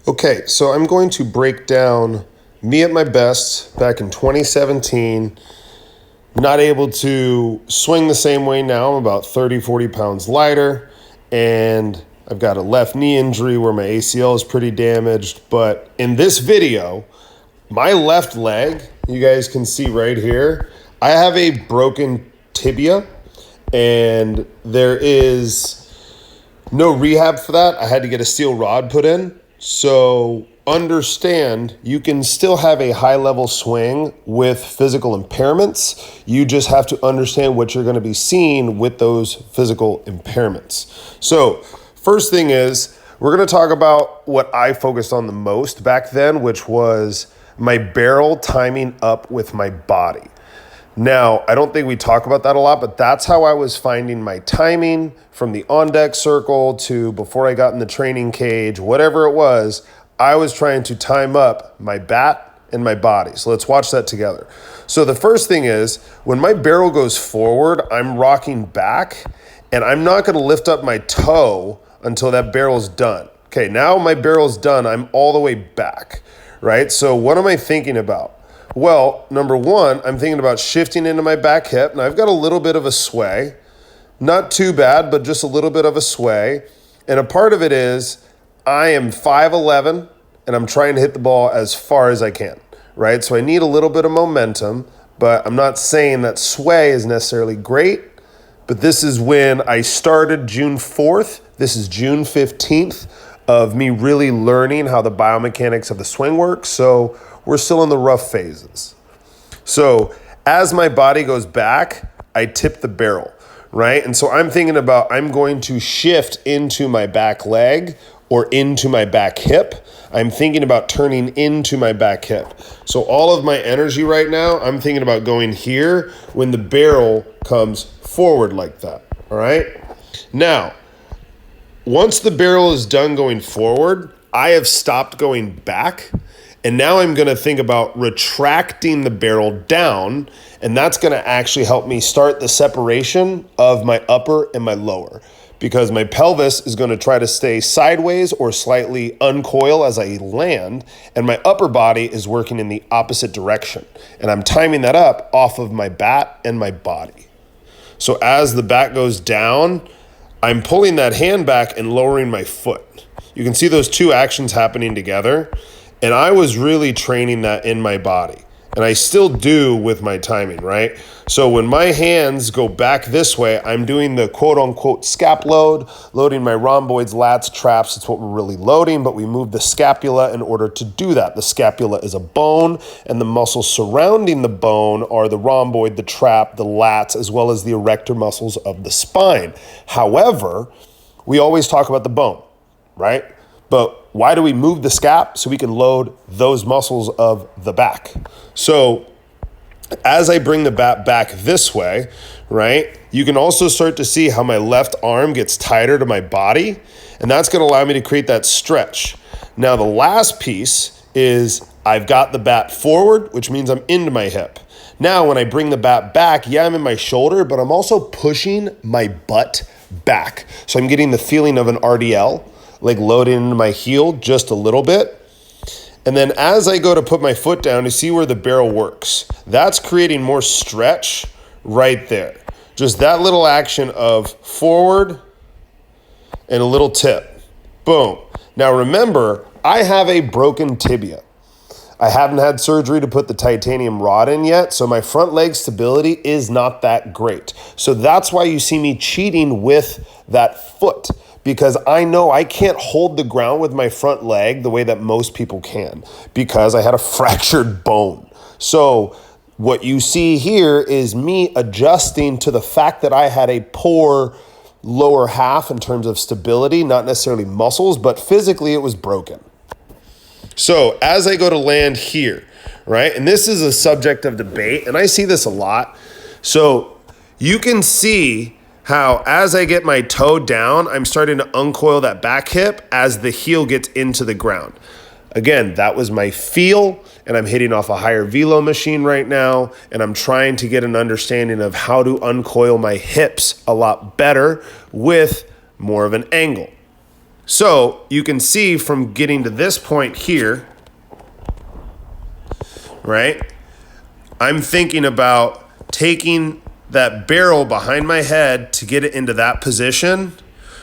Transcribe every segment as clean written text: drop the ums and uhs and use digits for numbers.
Okay, so I'm going to break down me at my best back in 2017. Not able to swing the same way now. I'm about 30, 40 pounds lighter, and I've got a left knee injury where my ACL is pretty damaged. But in this video, my left leg, you guys can see right here, I have a broken tibia, and there is no rehab for that. I had to get a steel rod put in. So understand you can still have a high level swing with physical impairments. You just have to understand what you're going to be seeing with those physical impairments. So first thing is we're going to talk about what I focused on the most back then, which was my barrel timing up with my body. Now, I don't think we talk about that a lot, but that's how I was finding my timing from the on-deck circle to before I got in the training cage, whatever it was, I was trying to time up my bat and my body. So let's watch that together. So the first thing is, when my barrel goes forward, I'm rocking back, and I'm not going to lift up my toe until that barrel's done. Okay, now my barrel's done, I'm all the way back, right? So what am I thinking about? Well, number one, I'm thinking about shifting into my back hip. Now, I've got a little bit of a sway. Not too bad, but just a little bit of a sway. And a part of it is I am 5'11", and I'm trying to hit the ball as far as I can, right? So I need a little bit of momentum, but I'm not saying that sway is necessarily great. But this is when I started June 4th. This is June 15th of me really learning how the biomechanics of the swing works. So we're still in the rough phases. So as my body goes back, I tip the barrel, right? And so I'm thinking about I'm going to shift into my back leg or into my back hip. I'm thinking about turning into my back hip. So all of my energy right now, I'm thinking about going here when the barrel comes forward like that, all right? Now, once the barrel is done going forward, I have stopped going back. And now I'm going to think about retracting the barrel down, and that's going to actually help me start the separation of my upper and my lower, because my pelvis is going to try to stay sideways or slightly uncoil as I land, and my upper body is working in the opposite direction. And I'm timing that up off of my bat and my body. So as the bat goes down, I'm pulling that hand back and lowering my foot. You can see those two actions happening together. And I was really training that in my body. And I still do with my timing, right? So when my hands go back this way, I'm doing the quote unquote scap load, loading my rhomboids, lats, traps. It's what we're really loading, but we move the scapula in order to do that. The scapula is a bone, and the muscles surrounding the bone are the rhomboid, the trap, the lats, as well as the erector muscles of the spine. However, we always talk about the bone, right? But why do we move the scap? So we can load those muscles of the back. So as I bring the bat back this way, right, you can also start to see how my left arm gets tighter to my body, and that's going to allow me to create that stretch. Now, the last piece is I've got the bat forward, which means I'm into my hip. Now, when I bring the bat back, yeah, I'm in my shoulder, but I'm also pushing my butt back. So I'm getting the feeling of an RDL, like loading into my heel just a little bit. And then as I go to put my foot down to see where the barrel works, that's creating more stretch right there. Just that little action of forward and a little tip. Boom. Now remember, I have a broken tibia. I haven't had surgery to put the titanium rod in yet, so my front leg stability is not that great. So that's why you see me cheating with that foot, because I know I can't hold the ground with my front leg the way that most people can, because I had a fractured bone. So what you see here is me adjusting to the fact that I had a poor lower half in terms of stability, not necessarily muscles, but physically it was broken. So as I go to land here, right, and this is a subject of debate, and I see this a lot. So you can see how as I get my toe down, I'm starting to uncoil that back hip as the heel gets into the ground. Again, that was my feel, and I'm hitting off a higher velo machine right now, and I'm trying to get an understanding of how to uncoil my hips a lot better with more of an angle. So you can see from getting to this point here, right? I'm thinking about taking that barrel behind my head to get it into that position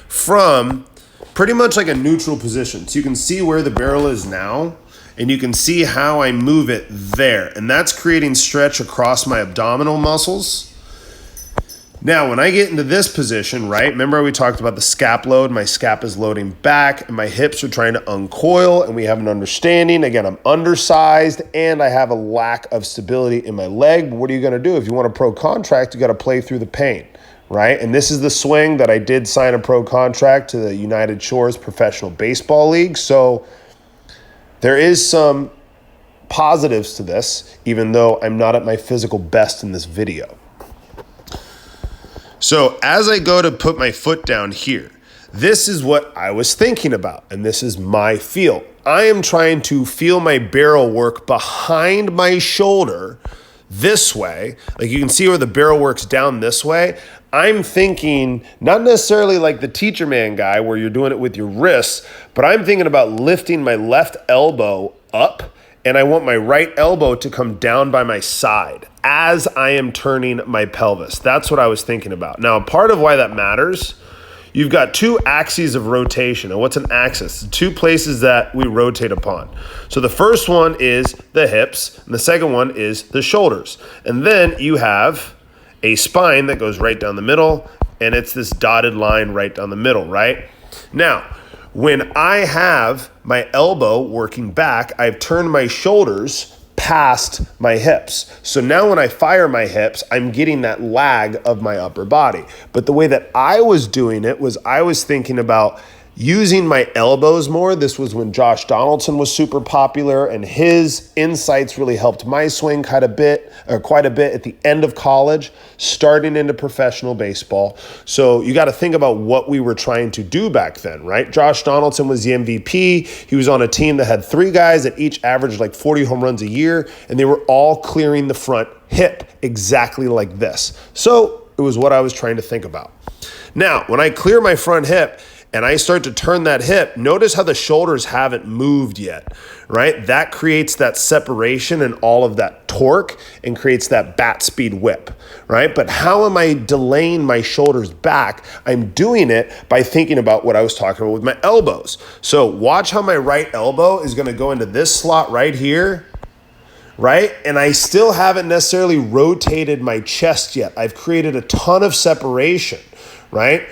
from pretty much like a neutral position. So you can see where the barrel is now, and you can see how I move it there. And that's creating stretch across my abdominal muscles. Now, when I get into this position, right, remember we talked about the scap load. My scap is loading back and my hips are trying to uncoil, and we have an understanding. Again, I'm undersized and I have a lack of stability in my leg. But what are you going to do? If you want a pro contract, you got to play through the pain, right? And this is the swing that I did sign a pro contract to the United Shores Professional Baseball League. So there is some positives to this, even though I'm not at my physical best in this video. So as I go to put my foot down here, this is what I was thinking about, and this is my feel. I am trying to feel my barrel work behind my shoulder this way. Like you can see where the barrel works down this way. I'm thinking not necessarily like the teacher man guy where you're doing it with your wrists, but I'm thinking about lifting my left elbow up, and I want my right elbow to come down by my side as I am turning my pelvis. That's what I was thinking about. Now, part of why that matters, you've got two axes of rotation. And what's an axis? Two places that we rotate upon. So the first one is the hips, and the second one is the shoulders. And then you have a spine that goes right down the middle, and it's this dotted line right down the middle, right? Now, when I have my elbow working back, I've turned my shoulders past my hips. So now when I fire my hips, I'm getting that lag of my upper body. But the way that I was doing it was I was thinking about using my elbows more. This was when Josh Donaldson was super popular, and his insights really helped my swing quite a bit at the end of college, starting into professional baseball. So you got to think about what we were trying to do back then, right? Josh Donaldson was the MVP. He was on a team that had three guys that each averaged like 40 home runs a year, and they were all clearing the front hip exactly like this. So it was what I was trying to think about. Now, when I clear my front hip, and I start to turn that hip, notice how the shoulders haven't moved yet, right? That creates that separation and all of that torque and creates that bat speed whip, right? But how am I delaying my shoulders back? I'm doing it by thinking about what I was talking about with my elbows. So watch how my right elbow is gonna go into this slot right here, right? And I still haven't necessarily rotated my chest yet. I've created a ton of separation, right?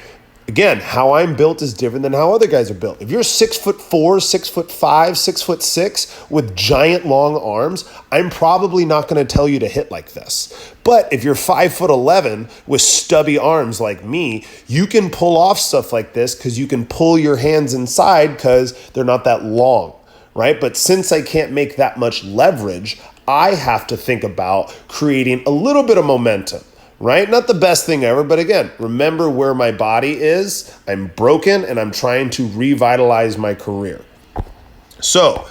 Again, how I'm built is different than how other guys are built. If you're 6'4", 6'5", 6'6", with giant long arms, I'm probably not going to tell you to hit like this. But if you're 5'11" with stubby arms like me, you can pull off stuff like this because you can pull your hands inside because they're not that long, right? But since I can't make that much leverage, I have to think about creating a little bit of momentum. Right? Not the best thing ever, but again, remember where my body is. I'm broken and I'm trying to revitalize my career. So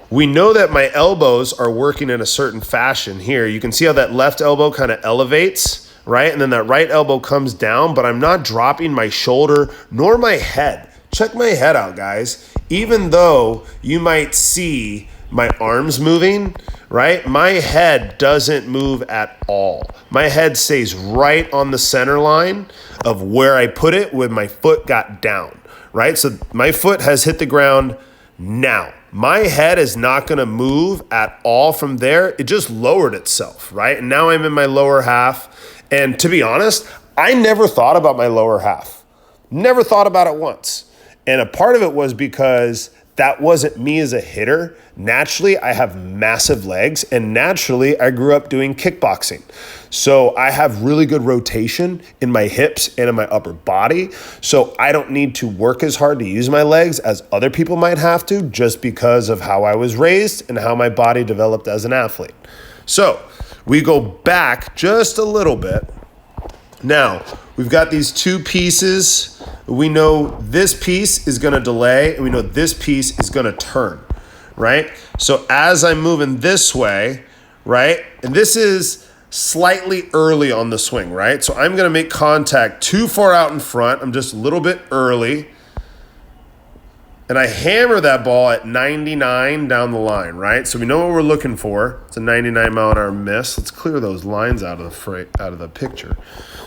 we know that my elbows are working in a certain fashion here. You can see how that left elbow kind of elevates, right? And then that right elbow comes down, but I'm not dropping my shoulder nor my head. Check my head out, guys. Even though you might see my arms moving, right? My head doesn't move at all. My head stays right on the center line of where I put it when my foot got down, right? So my foot has hit the ground now. My head is not going to move at all from there. It just lowered itself, right? And now I'm in my lower half. And to be honest, I never thought about my lower half. Never thought about it once. And a part of it was because that wasn't me as a hitter. Naturally, I have massive legs, and naturally, I grew up doing kickboxing. So I have really good rotation in my hips and in my upper body. So I don't need to work as hard to use my legs as other people might have to, just because of how I was raised and how my body developed as an athlete. So we go back just a little bit. Now, we've got these two pieces. We know this piece is going to delay, and we know this piece is going to turn, right? So as I'm moving this way, right, and this is slightly early on the swing, right? So I'm going to make contact too far out in front. I'm just a little bit early, and I hammer that ball at 99 down the line, right? So we know what we're looking for. It's a 99 mile an hour miss. Let's clear those lines out of the picture.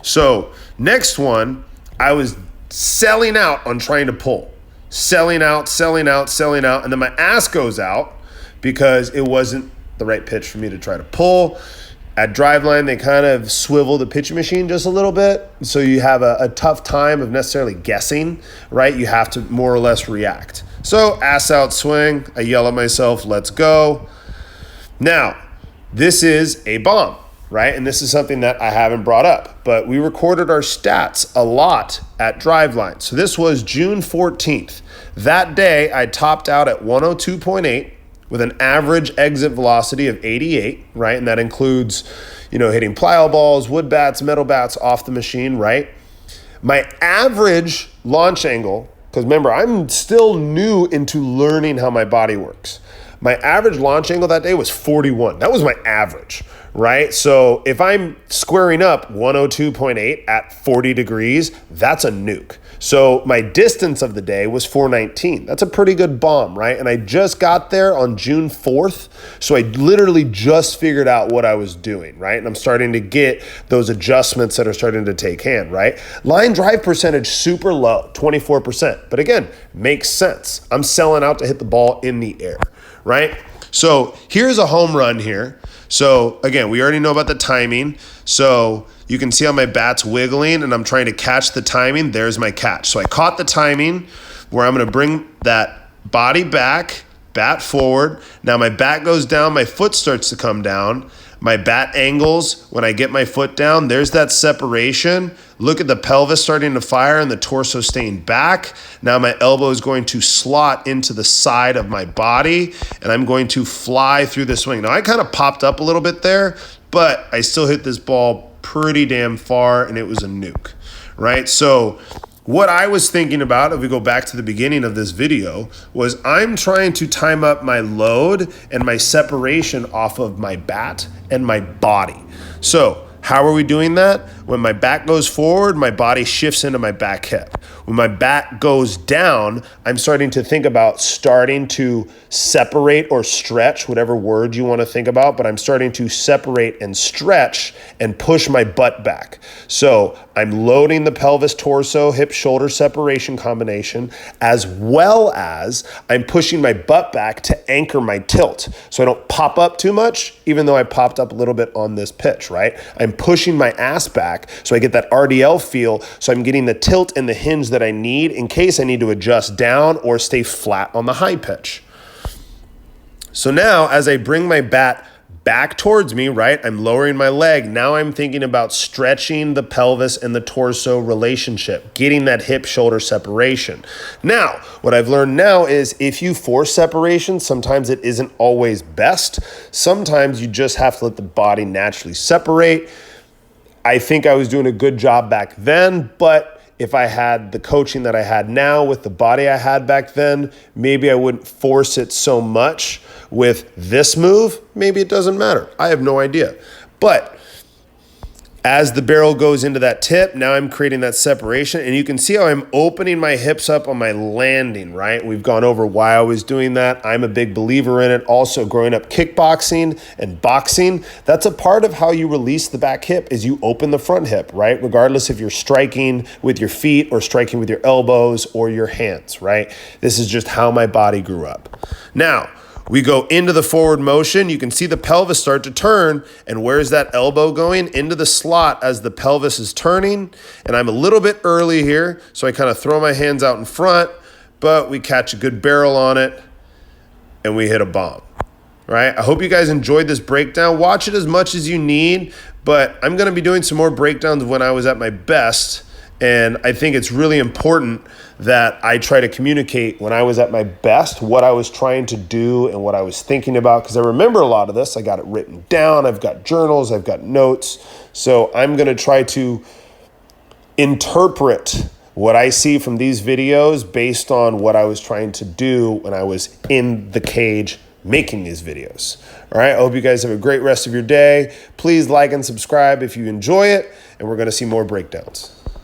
So next one, I was selling out on trying to pull. Selling out, and then my ass goes out because it wasn't the right pitch for me to try to pull. At Driveline, they kind of swivel the pitching machine just a little bit, so you have a tough time of necessarily guessing, right? You have to more or less react. So ass out swing, I yell at myself, let's go. Now, this is a bomb, right? And this is something that I haven't brought up, but we recorded our stats a lot at Driveline. So this was June 14th. That day, I topped out at 102.8. with an average exit velocity of 88, right? And that includes, hitting plyo balls, wood bats, metal bats off the machine, right? My average launch angle, because remember, I'm still new into learning how my body works. My average launch angle that day was 41. That was my average, right? So if I'm squaring up 102.8 at 40 degrees, that's a nuke. So my distance of the day was 419. That's a pretty good bomb, right? And I just got there on June 4th. So I literally just figured out what I was doing, right? And I'm starting to get those adjustments that are starting to take hand, right? Line drive percentage, super low, 24%. But again, makes sense. I'm selling out to hit the ball in the air, right? So here's a home run here. So again, we already know about the timing. So you can see how my bat's wiggling and I'm trying to catch the timing. There's my catch. So I caught the timing where I'm going to bring that body back, bat forward. Now my bat goes down, my foot starts to come down. My bat angles when I get my foot down. There's that separation. Look at the pelvis starting to fire and the torso staying back. Now my elbow is going to slot into the side of my body and I'm going to fly through the swing. Now I kind of popped up a little bit there, but I still hit this ball pretty damn far and it was a nuke, right? So what I was thinking about, if we go back to the beginning of this video, was I'm trying to time up my load and my separation off of my bat and my body. So how are we doing that? When my back goes forward, my body shifts into my back hip. When my back goes down, I'm starting to think about starting to separate or stretch, whatever word you want to think about, but I'm starting to separate and stretch and push my butt back. So I'm loading the pelvis, torso, hip, shoulder separation combination, as well as I'm pushing my butt back to anchor my tilt. So I don't pop up too much, even though I popped up a little bit on this pitch, right? I'm pushing my ass back so I get that RDL feel, so I'm getting the tilt and the hinge that I need in case I need to adjust down or stay flat on the high pitch. So now as I bring my bat back towards me, right, I'm lowering my leg. Now I'm thinking about stretching the pelvis and the torso relationship, getting that hip shoulder separation. Now, what I've learned now is if you force separation, sometimes it isn't always best. Sometimes you just have to let the body naturally separate. I think I was doing a good job back then, but if I had the coaching that I had now with the body I had back then, maybe I wouldn't force it so much. With this move, maybe it doesn't matter. I have no idea. But as the barrel goes into that tip, now I'm creating that separation. And you can see how I'm opening my hips up on my landing, right? We've gone over why I was doing that. I'm a big believer in it. Also, growing up kickboxing and boxing, that's a part of how you release the back hip is you open the front hip, right? Regardless if you're striking with your feet or striking with your elbows or your hands, right? This is just how my body grew up. Now, we go into the forward motion. You can see the pelvis start to turn. And where's that elbow going? Into the slot as the pelvis is turning. And I'm a little bit early here, so I kind of throw my hands out in front, but we catch a good barrel on it, and we hit a bomb, right? I hope you guys enjoyed this breakdown. Watch it as much as you need, but I'm going to be doing some more breakdowns of when I was at my best. And I think it's really important that I try to communicate when I was at my best, what I was trying to do and what I was thinking about, because I remember a lot of this. I got it written down. I've got journals. I've got notes. So I'm going to try to interpret what I see from these videos based on what I was trying to do when I was in the cage making these videos. All right. I hope you guys have a great rest of your day. Please like and subscribe if you enjoy it, and we're going to see more breakdowns.